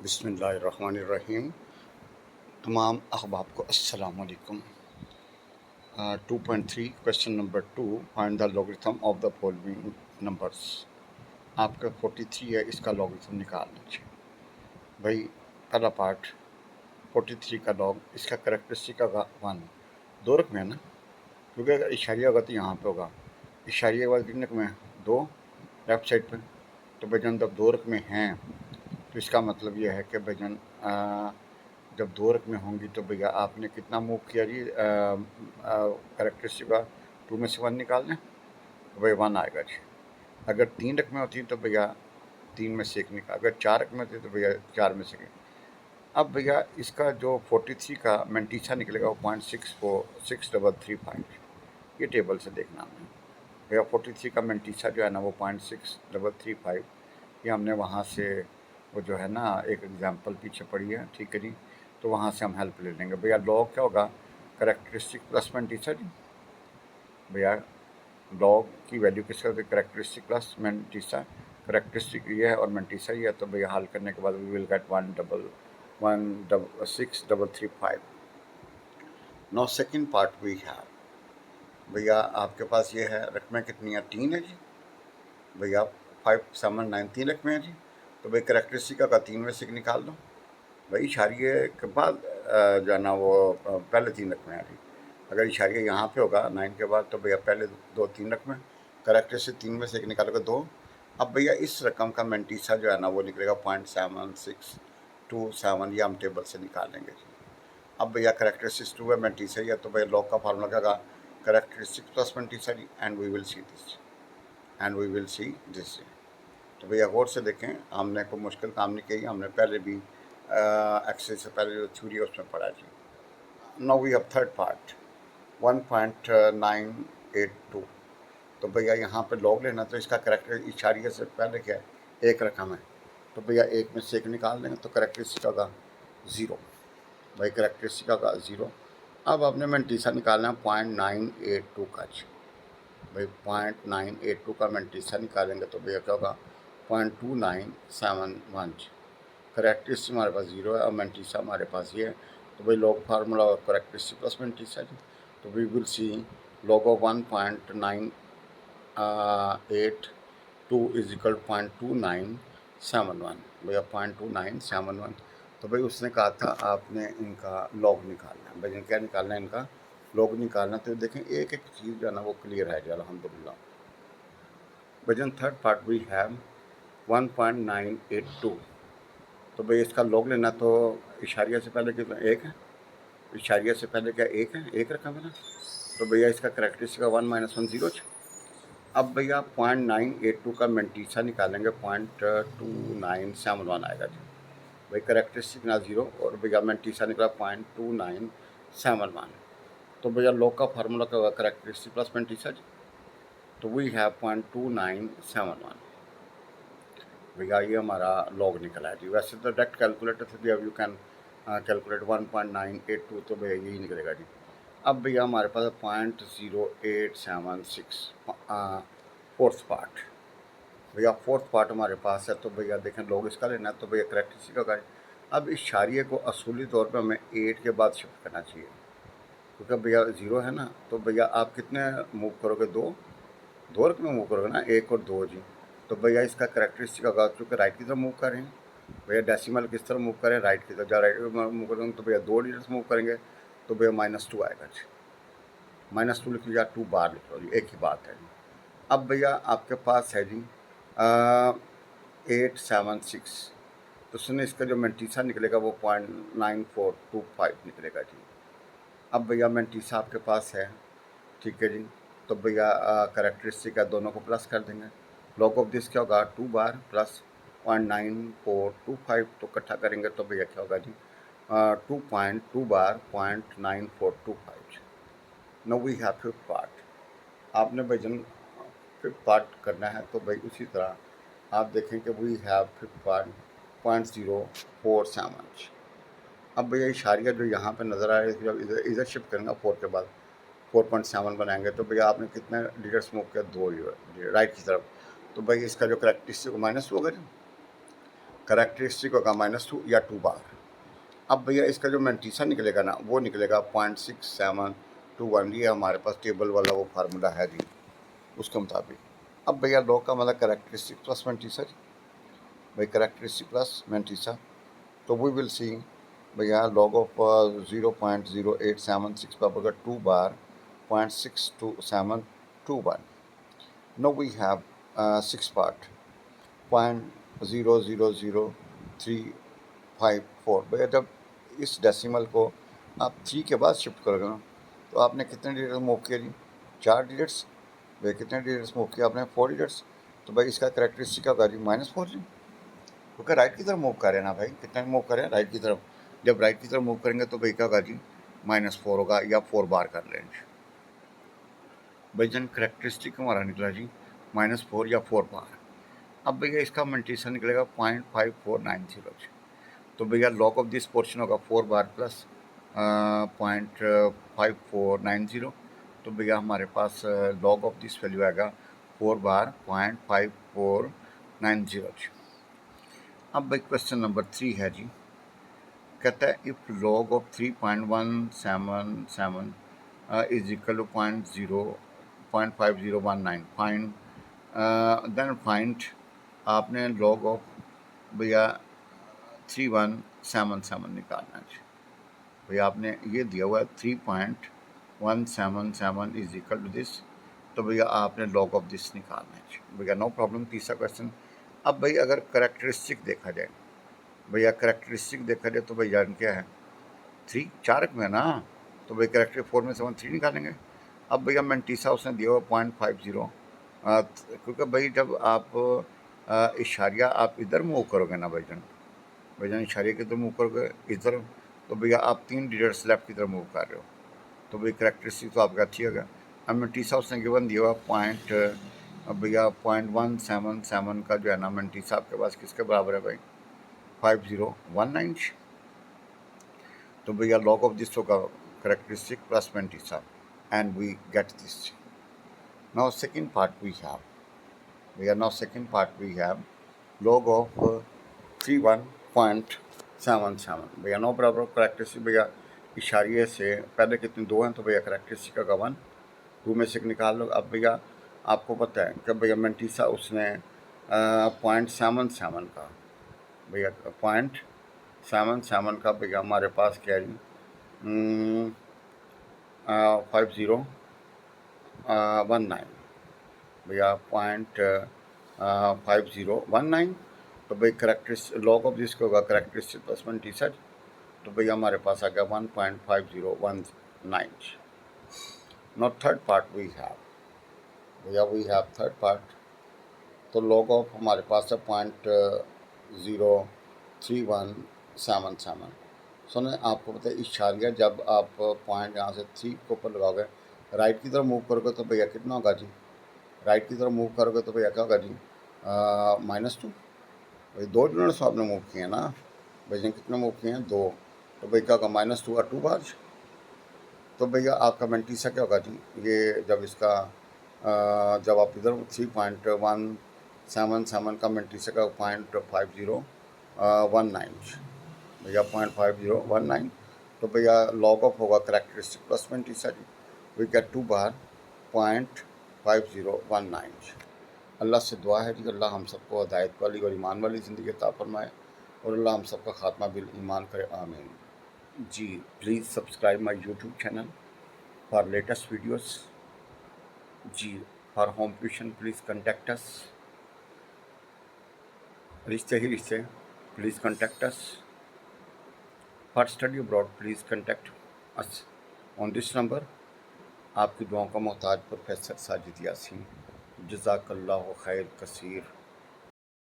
बिस्मिल्लाहिर्रहमानिर्रहीम। तमाम अहबाब को अस्सलाम वालेकुम। 2.3 question number 2, find the logarithm of the following numbers. आपका 43 है, इसका लॉगरिथम निकाल लीजिए। भाई पहला पार्ट 43 का लॉग, इसका करेक्टरिस्टिक होगा 1। दो रकम है ना, क्योंकि अगर इशारिया होगा तो यहाँ पे होगा। इशारिया के बाद कितने रकम है? 2 लेफ्ट साइड पर। तो भाईजान जब 2 रकमें हैं तो इसका मतलब यह है कि भाईजान जब 2 रकमें होंगी तो भैया आपने कितना मूव किया जी? करेक्टरिस्टिक का 2 में से 1 निकाल दें तो भाई 1 आएगा जी। अगर 3 रकमें होती हैं तो भैया 3 में से 1 निकाल, अगर 4 रकमें होती तो भैया 4 में से 1। अब भैया इसका जो 43 का मेंटीसा निकलेगा वो 0.6335। ये टेबल से देखना हमने भैया। 43 का मेंटीसा जो है ना वो 0.6335। ये हमने वहाँ से वो जो है ना एक एग्जांपल पीछे पड़ी है, ठीक है जी। तो वहाँ से हम हेल्प ले लेंगे भैया। लॉग क्या होगा? करेक्टरिस्टिक प्लस मेंटीसा जी। भैया लॉग की वैल्यू किसका होती है? Characteristic plus mantissa. करेक्टरिस्टिक ये है और मेंटीसा ये है, तो भैया हल करने के बाद we will get 1,1,1,6,335। Now second part we have, भैया आपके पास ये है, रकमें कितनी है? 3 है जी भैया। 5, 7, 9 3 रकमें हैं जी। तो भाई करेक्टरिस्टिक का 3 में से निकाल दो भाई। इशारिये के बाद जो है ना वो पहले 3 रकमें हैं जी। अगर इशारिया यहाँ पे होगा 9 के बाद तो भैया पहले 2-3 रकमें, करेक्टरिस्टिक 3 में से 1 निकालोगे 2। अब भैया इस रकम का मेंटीसा जो है ना वो निकलेगा 0.7627। ये हम टेबल से निकालेंगे जी। अब भैया करेक्टरिस्टिक 2 है, मेंटीसा ही है, तो भैया लॉग का फार्मूला क्या होगा? करेक्टरिस्टिक प्लस मेंटीसा जी। And we will see this. तो भैया गौर से देखें, हमने कोई मुश्किल काम नहीं किया, हमने पहले भी एक्सरसाइज से पहले जो थ्योरी है उसमें पढ़ा जी। Now we have third part 1.982। तो भैया यहाँ पे लॉग लेना, तो इसका करेक्टर इशारिये से पहले क्या है? एक रकम है, तो भैया 1 में से 1 निकाल देंगे तो करेक्टरिस्टिक होगा 0। भाई करेक्टरिस्टिक होगा 0। अब आपने मेंटीसा निकालना है 0.982 का जी। भाई 0.982 का मेंटीसा निकालेंगे तो भैया क्या होगा? 0.2971। करेक्टरिस्टिक हमारे पास 0 है और मेंटीसा हमारे पास ये है, तो भाई लॉग फार्मूला और करेक्टरिस्टिक प्लस मेंटीसा जी। तो we will see log of 1.982 is equal 0.2971। भैया 0.2971। तो भाई उसने कहा था आपने इनका लॉग निकालना है। भाई क्या निकालना है? इनका लॉग निकालना। तो देखें एक एक चीज़ जो है ना वो क्लियर है जी, अल्हम्दुलिल्लाह। भजन थर्ड पार्ट वी हैव 1.982। तो भाई इसका लॉग लेना, तो इशारिया से पहले कितना? 1 है। इशारिया से पहले क्या 1 है? 1 रखा है ना। तो भैया इसका करेक्टरिस्टिक का 1 - 1 0। अब भैया 0.982 का मेंटीसा निकालेंगे, 0.2971 आएगा जी। भाई करेक्टरिस्टिक ना 0 और भैया मेंटीसा निकला 0.2971। तो भैया लॉग का फार्मूला क्या होगा? करेक्टरिस्टिक प्लस मेंटीसा जी। तो वी हैव 0.2971। भैया ये हमारा लॉग निकला है जी। वैसे तो डायरेक्ट कैलकुलेटर से भी अब यू कैन कैलकुलेट 1.982, तो भैया यही निकलेगा जी। अब भैया हमारे पास 0.0876 फोर्थ पार्ट। भैया फोर्थ पार्ट हमारे पास है, तो भैया देखें लॉग इसका लेना है, तो भैया करेक्टरिस्टिक होगा। अब इस इशारिये को असूली तौर पर हमें 8 के बाद शिफ्ट करना चाहिए, क्योंकि भैया 0 है ना। तो भैया आप कितने मूव करोगे? 2 रकमें मूव करोगे ना, 1 और 2 जी। तो भैया इसका करेक्टरिस्टिक होगा, चूँकि राइट की तरफ मूव कर रहे हैं भैया, डेसिमल किस तरफ मूव करें? राइट की तरफ। जहाँ राइट मूव करेंगे तो भैया 2 डिजिट्स मूव करेंगे, तो भैया -2 आएगा जी। -2 लिख लीजिए, 2 बार लिख लो जी, एक ही बात है जी। अब भैया आपके पास है जी 876। तो सुनिए इसका जो मेंटीसा निकलेगा वो 0.9425 निकलेगा जी। अब भैया मेंटीसा आपके पास है, ठीक है जी। तो भैया करेक्टरिस्टिक है, दोनों को प्लस कर देंगे। लॉग ऑफ दिस क्या होगा? 2 बार प्लस 0.9425, तो इकट्ठा करेंगे तो भैया क्या होगा जी? 2 बार 0.9425। No we have fifth part. आपने भाई जन फिफ्थ पार्ट करना है, तो भाई उसी तरह आप देखें कि वी हैव फिफ्थ पार्ट 0.047। अब भैया इशारिया जो यहाँ पे नज़र आ रही है, जब इधर इधर शिफ्ट करेंगे 4 के बाद 4.7 बनाएंगे, तो भैया आपने कितने डिजिट्स मूव किया? 2 राइट की तरफ। तो भाई इसका जो करेक्टरिस्टिक -2 होगा जी। करेक्टरिस्टिक होगा -2 या 2 बार। अब भैया इसका जो मैंटीसा निकलेगा ना वो निकलेगा 0.6721। ये हमारे पास टेबल वाला वो फार्मूला है जी, उसके मुताबिक। अब भैया लॉग का मतलब करेक्टरिस्टिक प्लस मैंटीसा जी, भाई करेक्टरिस्टिक प्लस मैंटीसा। तो वी विल सी भैया लॉग ऑफ 0.0876 पर अगर 2 बार 0.62721। No we have 6 part 0.00034। भैया जब इस डेसिमल को आप 3 के बाद शिफ्ट करोगे ना तो आपने कितने डिजिट्स मूव किया जी? 4 डिजिट्स। भैया कितने डिजिट्स मूव किया आपने? 4 डिजिट्स। तो भाई इसका करेक्टरिस्टिक क्या होगा जी? -4 जी, क्योंकि राइट की तरफ मूव कर रहे हैं ना भाई। कितना मूव कर रहे हैं? राइट की तरफ। जब राइट की तरफ मूव करेंगे तो भाई क्या होगा जी? -4 होगा, या 4 बार कर लें भाई। जन करेक्टरिस्टिक हमारा निकला जी -4 या 4 बार। अब भैया इसका मल्टीशन निकलेगा 0.5490। तो भैया लॉग ऑफ दिस पोर्शन होगा 4 बार प्लस 0.5490। तो भैया हमारे पास लॉग ऑफ दिस वैल्यू आएगा 4 बार 0.5490। अब भाई क्वेश्चन नंबर 3 है जी, कहता है if log of 3.177 is equal to 0.5019 find then find. आपने लॉग ऑफ भैया 3177 निकालना है। भैया आपने ये दिया हुआ है 3.177 इज इक्वल टू दिस। तो भैया आपने लॉग ऑफ दिस निकालना है भैया, नो प्रॉब्लम। तीसरा क्वेश्चन। अब भाई अगर करेक्टरिस्टिक देखा जाए, भैया करेक्टरिस्टिक देखा जाए तो भैया क्या है? 3 4 में ना, तो भाई करेक्टर 4 में से 3 निकालेंगे। अब भैया मैंटीसा उसने दिया हुआ 0.50, क्योंकि भाई जब आप इशारिया आप इधर मूव करोगे ना भाईजान इशारे की तरफ मूव करोगे इधर, तो भैया आप 3 डिजिट्स लेफ्ट की तरफ मूव कर रहे हो। तो भाई करेक्टरिस्टिक तो आपका अच्छी होगा। अब मैंटीसा उसने गिवन दिया हुआ भैया 0.177 का जो है ना मैंटीसा आपके पास किसके बराबर है भाई? 5019। तो भैया लॉग ऑफ दिस होगा characteristic plus mantissa, and we get this. Now second part we have भैया, now second part we have log of 31.77। भैया नो बराबर करेक्टरिस्टिक भैया इशारिये से पहले कितने 2 हैं, तो भैया करेक्टरिस्टिक का 1 2 में से निकाल लो। अब भैया आपको पता है कि भैया मैंटीसा उसने 0.77 का भैया 0.77 का भैया हमारे पास क्या है 5019 भैया 0.5019। तो भाई करेक्टरिस्टिक लॉग ऑफ दिस होगा करेक्टरिस्टिक प्लस मैंटीसा। तो भैया हमारे पास आ गया 1.5019। Not third part we have भैया, वी हैव थर्ड पार्ट। तो लॉग ऑफ हमारे पास है 0.03177। सुने आपको पता है इशारिया जब आप पॉइंट यहाँ से 3 के ऊपर लगाओगे राइट की तरफ मूव करोगे तो भैया कितना होगा जी? राइट की तरफ मूव करोगे तो भैया क्या होगा जी? -2। भाई 2 यूनिट्स आपने मूव किए ना भैया, कितने मूव किए हैं? 2। तो भैया क्या होगा? -2 और 2 बार। तो भैया आपका मैंटीसा क्या होगा जी? ये जब इसका जब आप इधर 3.177 का मैंटीसा का 0.5019 भैया 0.5019। तो भैया लॉग ऑफ होगा करेक्टरिस्टिक प्लस मैंटीसा जी, वी गेट 2 बार 0.5019। अल्लाह से दुआ है कि अल्लाह हम सबको हिदायत वाली और ईमान वाली ज़िंदगी अता फरमाए, और अल्लाह हम सबका खात्मा बिल ईमान करे, आमीन जी। Please subscribe my YouTube channel for latest videos जी। For home tuition please contact us. रिश्ते ही रिश्ते please contact us. For study abroad please contact us on this number. आपकी दुआओं का मोहताज प्रोफेसर साजिद यासीन। जज़ाकल्लाहु खैर कसीर।